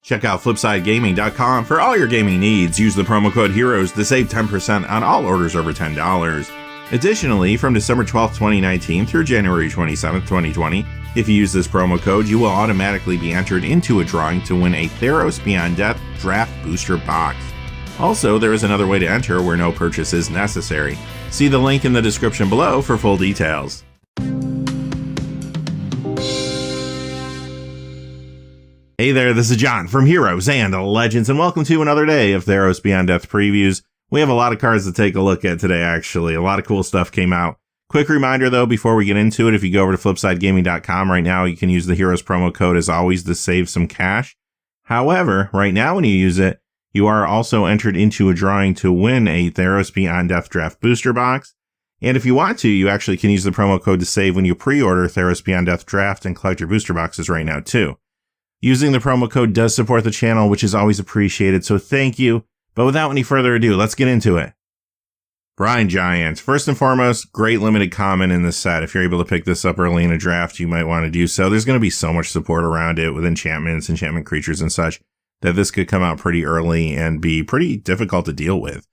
Check out FlipsideGaming.com for all your gaming needs. Use the promo code HEROES to save 10% on all orders over $10. Additionally, from December 12th, 2019 through January 27th, 2020, if you use this promo code, you will automatically be entered into a drawing to win a Theros Beyond Death Draft Booster Box. Also, there is another way to enter where no purchase is necessary. See the link in the description below for full details. Hey there, this is John from Heroes and Legends, and welcome to another day of Theros Beyond Death previews. We have a lot of cards to take a look at today, actually. A lot of cool stuff came out. Quick reminder, though, before we get into it, if you go over to FlipsideGaming.com right now, you can use the Heroes promo code, as always, to save some cash. However, right now when you use it, you are also entered into a drawing to win a Theros Beyond Death Draft Booster Box. And if you want to, you actually can use the promo code to save when you pre-order Theros Beyond Death Draft and collect your booster boxes right now, too. Using the promo code does support the channel, which is always appreciated, so thank you. But without any further ado, let's get into it. Brien Giants. First and foremost, great limited common in this set. If you're able to pick this up early in a draft, you might want to do so. There's going to be so much support around it with enchantments, enchantment creatures, and such, that this could come out pretty early and be pretty difficult to deal with.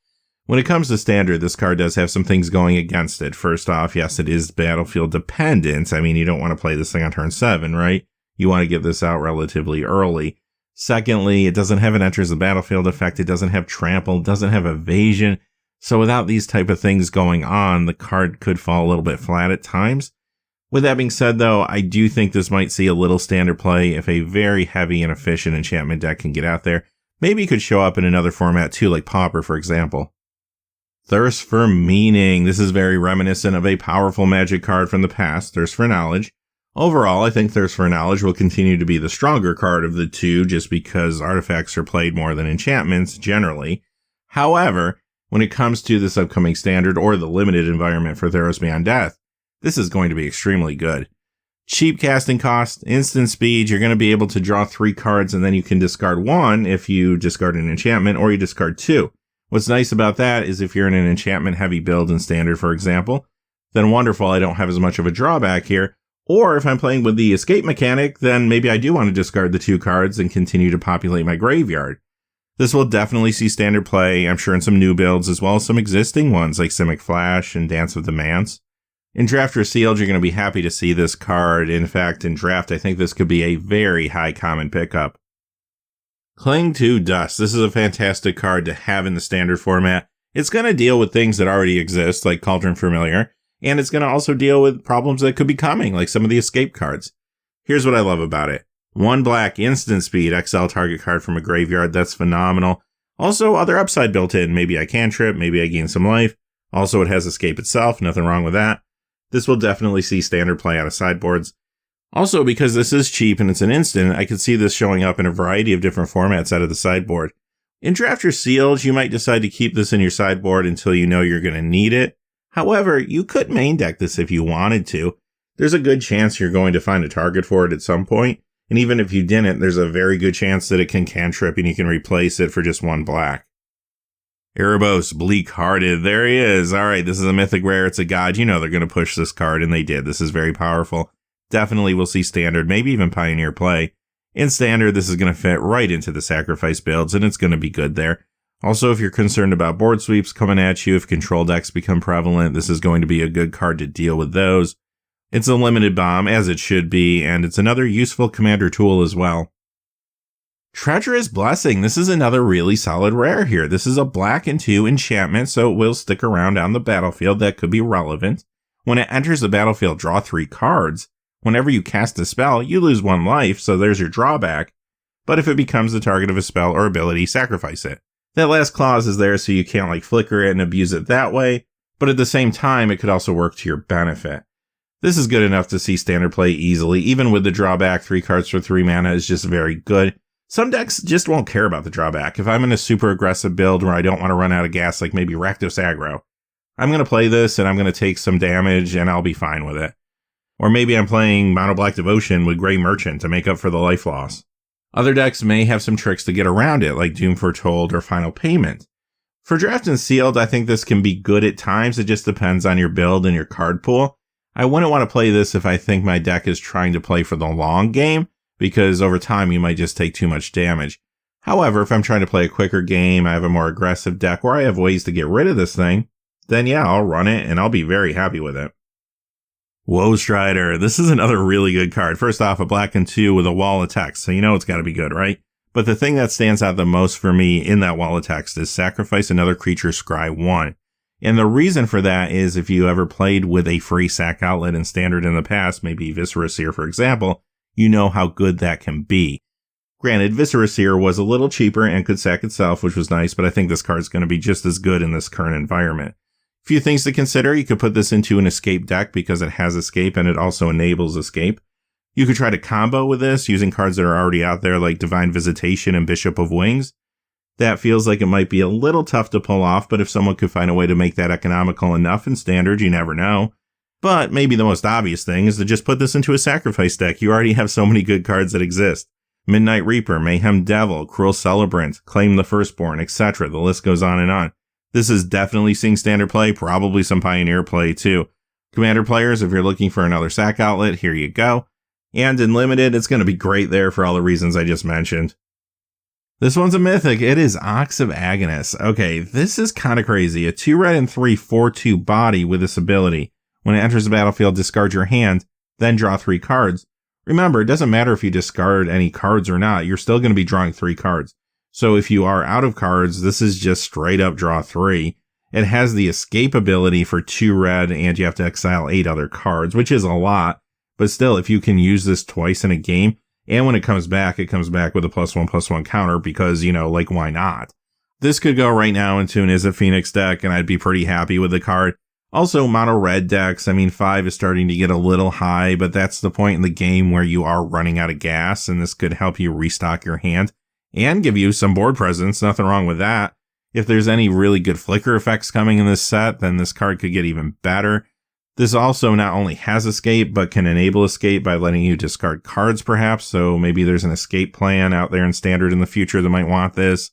When it comes to standard, this card does have some things going against it. First off, yes, it is battlefield dependent. I mean, you don't want to play this thing on turn 7, right? You want to get this out relatively early. Secondly, it doesn't have an enters the battlefield effect. It doesn't have trample. It doesn't have evasion. So without these type of things going on, the card could fall a little bit flat at times. With that being said, though, I do think this might see a little standard play if a very heavy and efficient enchantment deck can get out there. Maybe it could show up in another format too, like Pauper, for example. Thirst for Meaning. This is very reminiscent of a powerful Magic card from the past, Thirst for Knowledge. Overall, I think Thirst for Knowledge will continue to be the stronger card of the two, just because artifacts are played more than enchantments, generally. However, when it comes to this upcoming standard or the limited environment for Theros Beyond Death, this is going to be extremely good. Cheap casting cost, instant speed, you're going to be able to draw 3 cards and then you can discard 1 if you discard an enchantment, or you discard 2. What's nice about that is if you're in an enchantment heavy build in standard, for example, then wonderful, I don't have as much of a drawback here. Or if I'm playing with the escape mechanic, then maybe I do want to discard the 2 cards and continue to populate my graveyard. This will definitely see standard play, I'm sure in some new builds, as well as some existing ones like Simic Flash and Dance of the Manse. In Draft or Sealed, you're going to be happy to see this card. In fact, in Draft, I think this could be a very high common pickup. Cling to Dust. This is a fantastic card to have in the standard format. It's going to deal with things that already exist, like Cauldron Familiar. And it's going to also deal with problems that could be coming, like some of the escape cards. Here's what I love about it. 1 black, instant speed, exile target card from a graveyard. That's phenomenal. Also, other upside built in. Maybe I cantrip, maybe I gain some life. Also, it has escape itself. Nothing wrong with that. This will definitely see standard play out of sideboards. Also, because this is cheap and it's an instant, I could see this showing up in a variety of different formats out of the sideboard. In Draft or Sealed, you might decide to keep this in your sideboard until you know you're going to need it. However, you could main deck this if you wanted to. There's a good chance you're going to find a target for it at some point, and even if you didn't, there's a very good chance that it can cantrip and you can replace it for just 1 black. Erebos, Bleak Hearted, there he is. Alright, this is a mythic rare, it's a god, you know they're going to push this card, and they did. This is very powerful. Definitely will see standard, maybe even Pioneer play. In standard, this is going to fit right into the sacrifice builds, and it's going to be good there. Also, if you're concerned about board sweeps coming at you, if control decks become prevalent, this is going to be a good card to deal with those. It's a limited bomb, as it should be, and it's another useful commander tool as well. Treacherous Blessing. This is another really solid rare here. This is a black and 2 enchantment, so it will stick around on the battlefield. That could be relevant. When it enters the battlefield, draw 3 cards. Whenever you cast a spell, you lose 1 life, so there's your drawback. But if it becomes the target of a spell or ability, sacrifice it. That last clause is there so you can't flicker it and abuse it that way, but at the same time, it could also work to your benefit. This is good enough to see standard play easily. Even with the drawback, 3 cards for 3 mana is just very good. Some decks just won't care about the drawback. If I'm in a super aggressive build where I don't want to run out of gas, like maybe Rakdos Aggro, I'm going to play this and I'm going to take some damage and I'll be fine with it. Or maybe I'm playing Mono Black Devotion with Grey Merchant to make up for the life loss. Other decks may have some tricks to get around it, like Doom Foretold or Final Payment. For Draft and Sealed, I think this can be good at times. It just depends on your build and your card pool. I wouldn't want to play this if I think my deck is trying to play for the long game, because over time you might just take too much damage. However, if I'm trying to play a quicker game, I have a more aggressive deck, or I have ways to get rid of this thing, then yeah, I'll run it and I'll be very happy with it. Woe Strider. This is another really good card. First off, a black and 2 with a wall of text, so you know it's got to be good, right? But the thing that stands out the most for me in that wall of text is sacrifice another creature, scry 1. And the reason for that is if you ever played with a free sack outlet in Standard in the past, maybe Viscera Seer, for example, you know how good that can be. Granted, Viscera Seer was a little cheaper and could sack itself, which was nice, but I think this card's going to be just as good in this current environment. Few things to consider. You could put this into an escape deck because it has escape and it also enables escape. You could try to combo with this using cards that are already out there like Divine Visitation and Bishop of Wings. That feels like it might be a little tough to pull off, but if someone could find a way to make that economical enough in Standard, you never know. But maybe the most obvious thing is to just put this into a sacrifice deck. You already have so many good cards that exist. Midnight Reaper, Mayhem Devil, Cruel Celebrant, Claim the Firstborn, etc. The list goes on and on. This is definitely seeing Standard play, probably some Pioneer play too. Commander players, if you're looking for another sack outlet, here you go. And in Limited, it's going to be great there for all the reasons I just mentioned. This one's a mythic. It is Ox of Agonist. Okay, this is kind of crazy. A 2 red and 3 4/2 body with this ability. When it enters the battlefield, discard your hand, then draw 3 cards. Remember, it doesn't matter if you discard any cards or not, you're still going to be drawing 3 cards. So if you are out of cards, this is just straight up draw 3. It has the escape ability for 2 red and you have to exile 8 other cards, which is a lot. But still, if you can use this twice in a game, and when it comes back with a +1/+1 counter because, you know, like why not? This could go right now into an Izzet Phoenix deck and I'd be pretty happy with the card. Also, mono red decks, 5 is starting to get a little high, but that's the point in the game where you are running out of gas and this could help you restock your hand. And give you some board presence, nothing wrong with that. If there's any really good flicker effects coming in this set, then this card could get even better. This also not only has escape, but can enable escape by letting you discard cards perhaps, so maybe there's an escape plan out there in Standard in the future that might want this.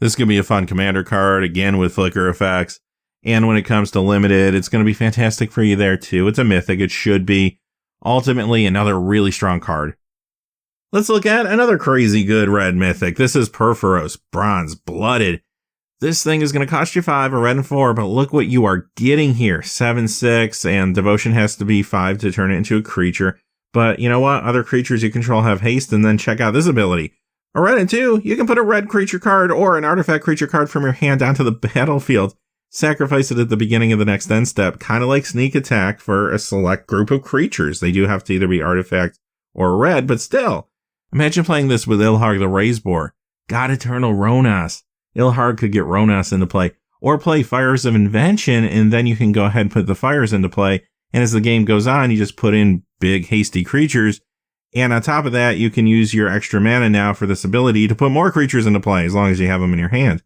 This could be a fun commander card, again with flicker effects. And when it comes to Limited, it's going to be fantastic for you there too. It's a mythic, it should be. Ultimately, another really strong card. Let's look at another crazy good red mythic. This is Purphoros, Bronze Blooded. This thing is going to cost you 5, a red and 4, but look what you are getting here. 7/6, and Devotion has to be 5 to turn it into a creature. But you know what? Other creatures you control have haste, and then check out this ability. A red and 2, you can put a red creature card or an artifact creature card from your hand onto the battlefield. Sacrifice it at the beginning of the next end step, kind of like Sneak Attack for a select group of creatures. They do have to either be artifact or red, but still. Imagine playing this with Ilharg the Razeboar. God Eternal Ronas. Ilharg could get Ronas into play. Or play Fires of Invention, and then you can go ahead and put the fires into play. And as the game goes on, you just put in big, hasty creatures. And on top of that, you can use your extra mana now for this ability to put more creatures into play, as long as you have them in your hand.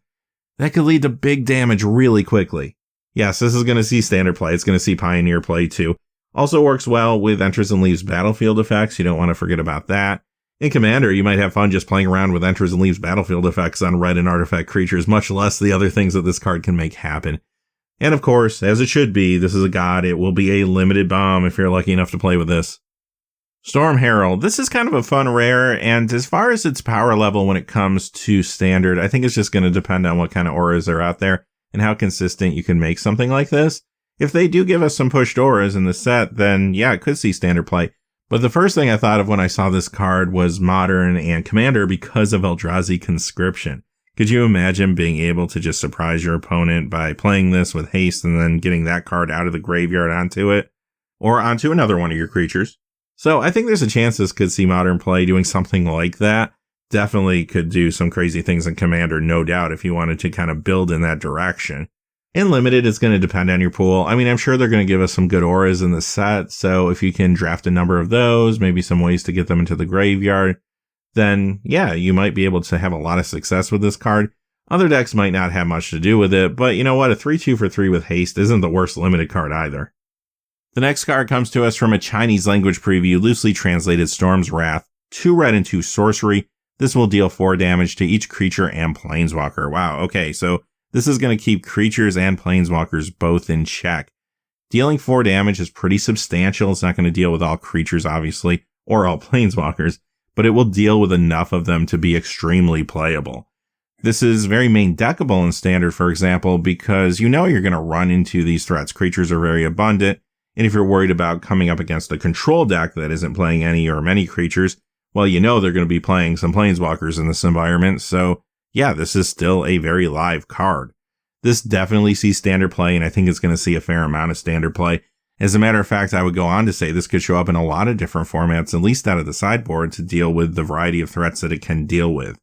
That could lead to big damage really quickly. Yes, this is going to see Standard play. It's going to see Pioneer play too. Also works well with Enters and Leaves battlefield effects. You don't want to forget about that. In Commander, you might have fun just playing around with Enters and Leaves battlefield effects on red and artifact creatures, much less the other things that this card can make happen. And of course, as it should be, this is a god. It will be a limited bomb if you're lucky enough to play with this. Storm Herald. This is kind of a fun rare, and as far as its power level when it comes to Standard, I think it's just going to depend on what kind of auras are out there and how consistent you can make something like this. If they do give us some pushed auras in the set, then yeah, it could see Standard play. But the first thing I thought of when I saw this card was Modern and Commander because of Eldrazi Conscription. Could you imagine being able to just surprise your opponent by playing this with haste and then getting that card out of the graveyard onto it? Or onto another one of your creatures? So I think there's a chance this could see Modern play doing something like that. Definitely could do some crazy things in Commander, no doubt, if you wanted to kind of build in that direction. In Limited, it's going to depend on your pool. I'm sure they're going to give us some good auras in the set, so if you can draft a number of those, maybe some ways to get them into the graveyard, then yeah, you might be able to have a lot of success with this card. Other decks might not have much to do with it, but you know what? A 3/2 for 3 with haste isn't the worst Limited card either. The next card comes to us from a Chinese language preview, loosely translated Storm's Wrath, 2 red and 2 sorcery. This will deal 4 damage to each creature and planeswalker. Wow, okay, so this is going to keep creatures and planeswalkers both in check. Dealing 4 damage is pretty substantial. It's not going to deal with all creatures, obviously, or all planeswalkers, but it will deal with enough of them to be extremely playable. This is very main deckable in Standard, for example, because you know you're going to run into these threats. Creatures are very abundant, and if you're worried about coming up against a control deck that isn't playing any or many creatures, well, you know they're going to be playing some planeswalkers in this environment, so yeah, this is still a very live card. This definitely sees Standard play, and I think it's going to see a fair amount of Standard play. As a matter of fact, I would go on to say this could show up in a lot of different formats, at least out of the sideboard, to deal with the variety of threats that it can deal with.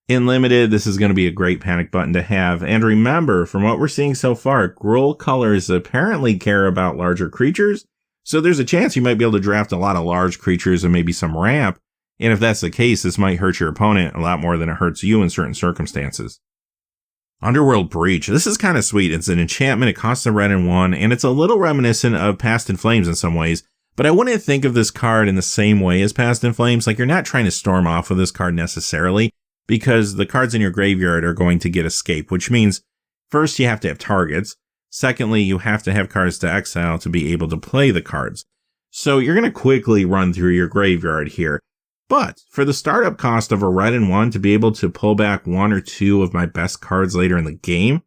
In Limited, this is going to be a great panic button to have. And remember, from what we're seeing so far, Gruul colors apparently care about larger creatures, so there's a chance you might be able to draft a lot of large creatures and maybe some ramp. And if that's the case, this might hurt your opponent a lot more than it hurts you in certain circumstances. Underworld Breach. This is kind of sweet. It's an enchantment, it costs a red and 1, and it's a little reminiscent of Past in Flames in some ways, but I wouldn't think of this card in the same way as Past in Flames. Like, you're not trying to storm off with this card necessarily, because the cards in your graveyard are going to get escape, which means first you have to have targets. Secondly, you have to have cards to exile to be able to play the cards. So you're going to quickly run through your graveyard here. But for the startup cost of a red and 1 to be able to pull back 1 or 2 of my best cards later in the game,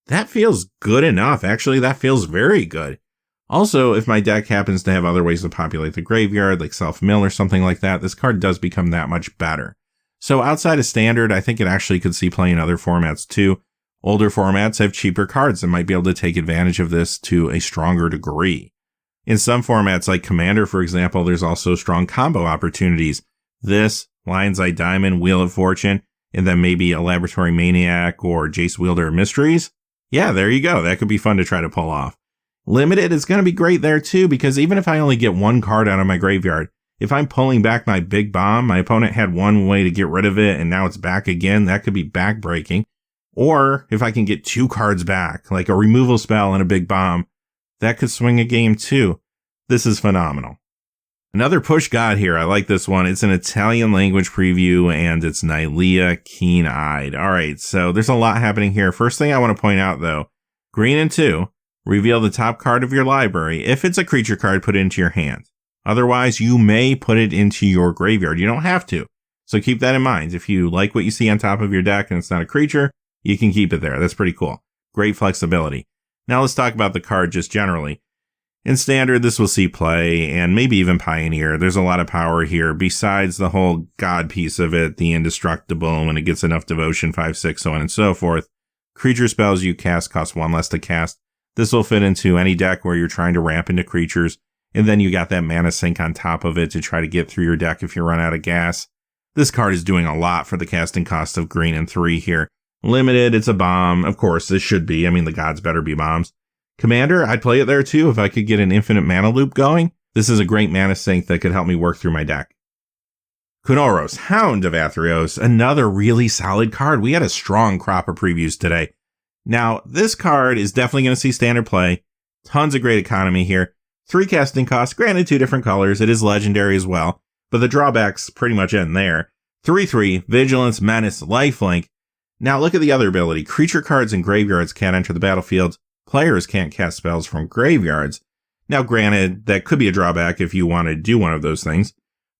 that feels good enough. Actually, that feels very good. Also, if my deck happens to have other ways to populate the graveyard, like self-mill or something like that, this card does become that much better. So outside of Standard, I think it actually could see play in other formats too. Older formats have cheaper cards and might be able to take advantage of this to a stronger degree. In some formats like Commander, for example, there's also strong combo opportunities. This, Lion's Eye Diamond, Wheel of Fortune, and then maybe a Laboratory Maniac or Jace Wielder of Mysteries. Yeah, there you go. That could be fun to try to pull off. Limited is going to be great there too, because even if I only get one card out of my graveyard, if I'm pulling back my big bomb, my opponent had one way to get rid of it and now it's back again, that could be backbreaking. Or if I can get 2 cards back, like a removal spell and a big bomb, that could swing a game too. This is phenomenal. Another push god here. I like this one. It's an Italian language preview and it's Nylea Keen-Eyed. All right, so there's a lot happening here. First thing I want to point out though, green and 2, reveal the top card of your library. If it's a creature card, put it into your hand. Otherwise, you may put it into your graveyard. You don't have to. So keep that in mind. If you like what you see on top of your deck and it's not a creature, you can keep it there. That's pretty cool. Great flexibility. Now let's talk about the card just generally. In Standard, this will see play, and maybe even Pioneer. There's a lot of power here, besides the whole god piece of it, the indestructible, when it gets enough devotion, 5/6, so on and so forth. Creature spells you cast cost 1 less to cast. This will fit into any deck where you're trying to ramp into creatures, and then you got that mana sink on top of it to try to get through your deck if you run out of gas. This card is doing a lot for the casting cost of green and 3 here. Limited, it's a bomb. Of course, this should be. I mean, the gods better be bombs. Commander, I'd play it there too if I could get an infinite mana loop going. This is a great mana sink that could help me work through my deck. Kunoros, Hound of Athreos, another really solid card. We had a strong crop of previews today. Now, this card is definitely going to see Standard play. Tons of great economy here. 3 casting costs, granted 2 different colors. It is legendary as well, but the drawbacks pretty much end there. 3/3, Vigilance, Menace, Lifelink. Now look at the other ability. Creature cards in graveyards can't enter the battlefield. Players can't cast spells from graveyards. Now granted, that could be a drawback if you want to do one of those things,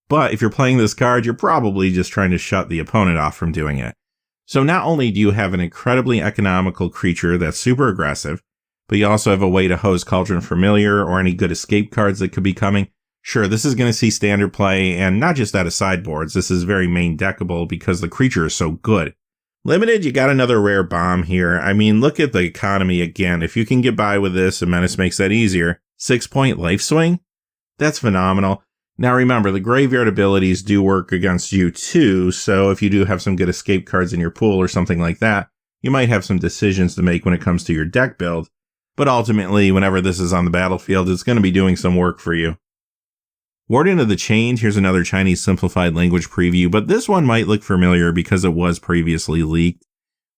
but if you're playing this card, you're probably just trying to shut the opponent off from doing it. So not only do you have an incredibly economical creature that's super aggressive, but you also have a way to hose Cauldron Familiar or any good escape cards that could be coming. Sure, this is going to see Standard play, and not just out of sideboards. This is very main deckable because the creature is so good. Limited, you got another rare bomb here. I mean, look at the economy again. If you can get by with this, and Menace makes that easier. 6-point life swing? That's phenomenal. Now remember, the graveyard abilities do work against you too, so if you do have some good escape cards in your pool or something like that, you might have some decisions to make when it comes to your deck build. But ultimately, whenever this is on the battlefield, it's going to be doing some work for you. Warden of the Chained, here's another Chinese simplified language preview, but this one might look familiar because it was previously leaked.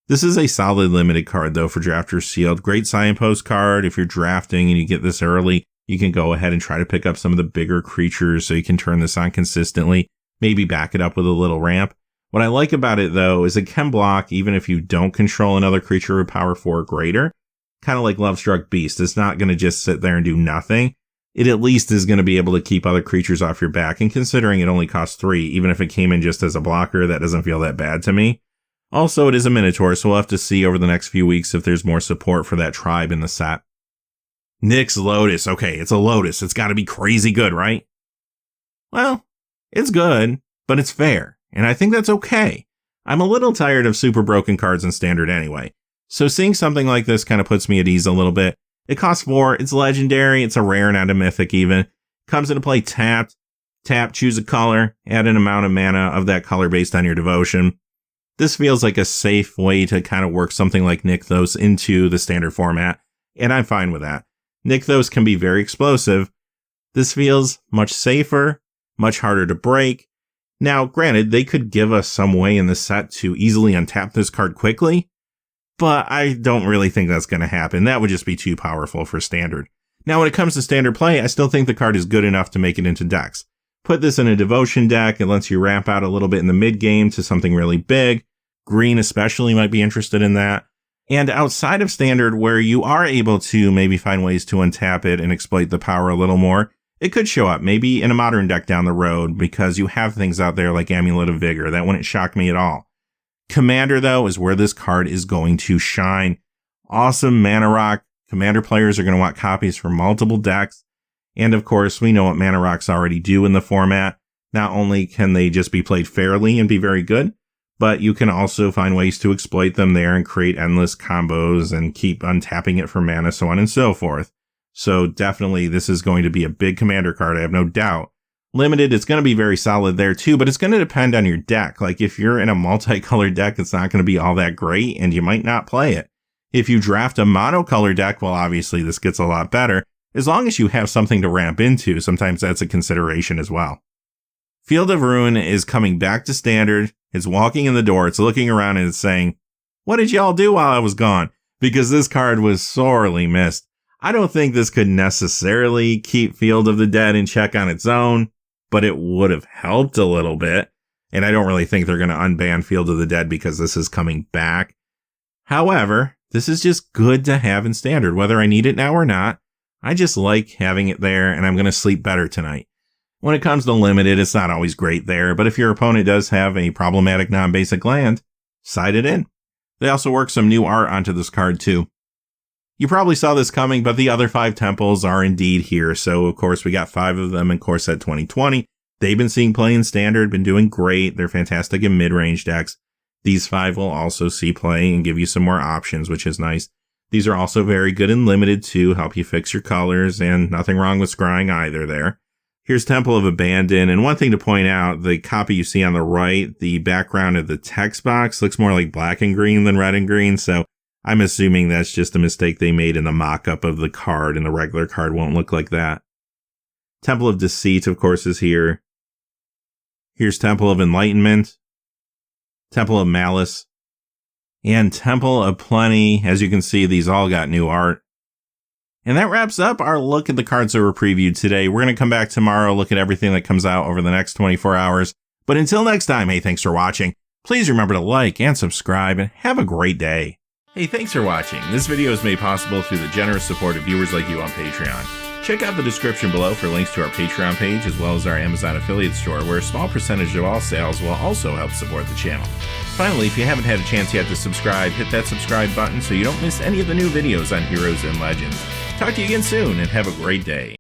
This is a solid limited card though for Drafters Sealed. Great signpost card. If you're drafting and you get this early, you can go ahead and try to pick up some of the bigger creatures so you can turn this on consistently, maybe back it up with a little ramp. What I like about it though is it can block even if you don't control another creature with power 4 or greater. Kind of like Lovestruck Beast. It's not going to just sit there and do nothing. it at least is going to be able to keep other creatures off your back, and considering it only costs 3, even if it came in just as a blocker, that doesn't feel that bad to me. Also, it is a Minotaur, so we'll have to see over the next few weeks if there's more support for that tribe in the set. Nyx Lotus. Okay, it's a Lotus. It's got to be crazy good, right? Well, it's good, but it's fair, and I think that's okay. I'm a little tired of super broken cards in Standard anyway, so seeing something like this kind of puts me at ease a little bit. It costs 4, it's legendary, it's a rare, not a mythic even. Comes into play tapped. Tap, choose a color, add an amount of mana of that color based on your devotion. This feels like a safe way to kind of work something like Nykthos into the Standard format, and I'm fine with that. Nykthos can be very explosive. This feels much safer, much harder to break. Now, granted, they could give us some way in the set to easily untap this card quickly, but I don't really think that's going to happen. That would just be too powerful for Standard. Now, when it comes to Standard play, I still think the card is good enough to make it into decks. Put this in a Devotion deck, it lets you ramp out a little bit in the mid-game to something really big. Green especially might be interested in that. And outside of Standard, where you are able to maybe find ways to untap it and exploit the power a little more, it could show up maybe in a Modern deck down the road because you have things out there like Amulet of Vigor. That wouldn't shock me at all. Commander, though, is where this card is going to shine. Awesome mana rock. Commander players are going to want copies for multiple decks. And of course, we know what mana rocks already do in the format. Not only can they just be played fairly and be very good, but you can also find ways to exploit them there and create endless combos and keep untapping it for mana, so on and so forth. So definitely this is going to be a big Commander card, I have no doubt. Limited, it's going to be very solid there too, but it's going to depend on your deck. Like if you're in a multicolored deck, it's not going to be all that great and you might not play it. If you draft a monocolor deck, well, obviously this gets a lot better. As long as you have something to ramp into, sometimes that's a consideration as well. Field of Ruin is coming back to Standard. It's walking in the door. It's looking around and it's saying, what did y'all do while I was gone? Because this card was sorely missed. I don't think this could necessarily keep Field of the Dead in check on its own, but it would have helped a little bit. And I don't really think they're going to unban Field of the Dead because this is coming back. However, this is just good to have in Standard, whether I need it now or not. I just like having it there, and I'm going to sleep better tonight. When it comes to Limited, it's not always great there, but if your opponent does have a problematic non-basic land, side it in. They also work some new art onto this card too. You probably saw this coming, but the other 5 temples are indeed here, so of course we got 5 of them in Core Set 2020. They've been seeing play in Standard, been doing great, they're fantastic in mid-range decks. These 5 will also see play and give you some more options, which is nice. These are also very good in Limited to help you fix your colors, and nothing wrong with scrying either there. Here's Temple of Abandon, and one thing to point out, the copy you see on the right, the background of the text box looks more like black and green than red and green, so I'm assuming that's just a mistake they made in the mock-up of the card, and the regular card won't look like that. Temple of Deceit, of course, is here. Here's Temple of Enlightenment, Temple of Malice, and Temple of Plenty. As you can see, these all got new art. And that wraps up our look at the cards that were previewed today. We're going to come back tomorrow, look at everything that comes out over the next 24 hours. But until next time, hey, thanks for watching. Please remember to like and subscribe, and have a great day. Hey, thanks for watching. This video is made possible through the generous support of viewers like you on Patreon. Check out the description below for links to our Patreon page, as well as our Amazon affiliate store, where a small percentage of all sales will also help support the channel. Finally, if you haven't had a chance yet to subscribe, hit that subscribe button so you don't miss any of the new videos on Heroes and Legends. Talk to you again soon, and have a great day.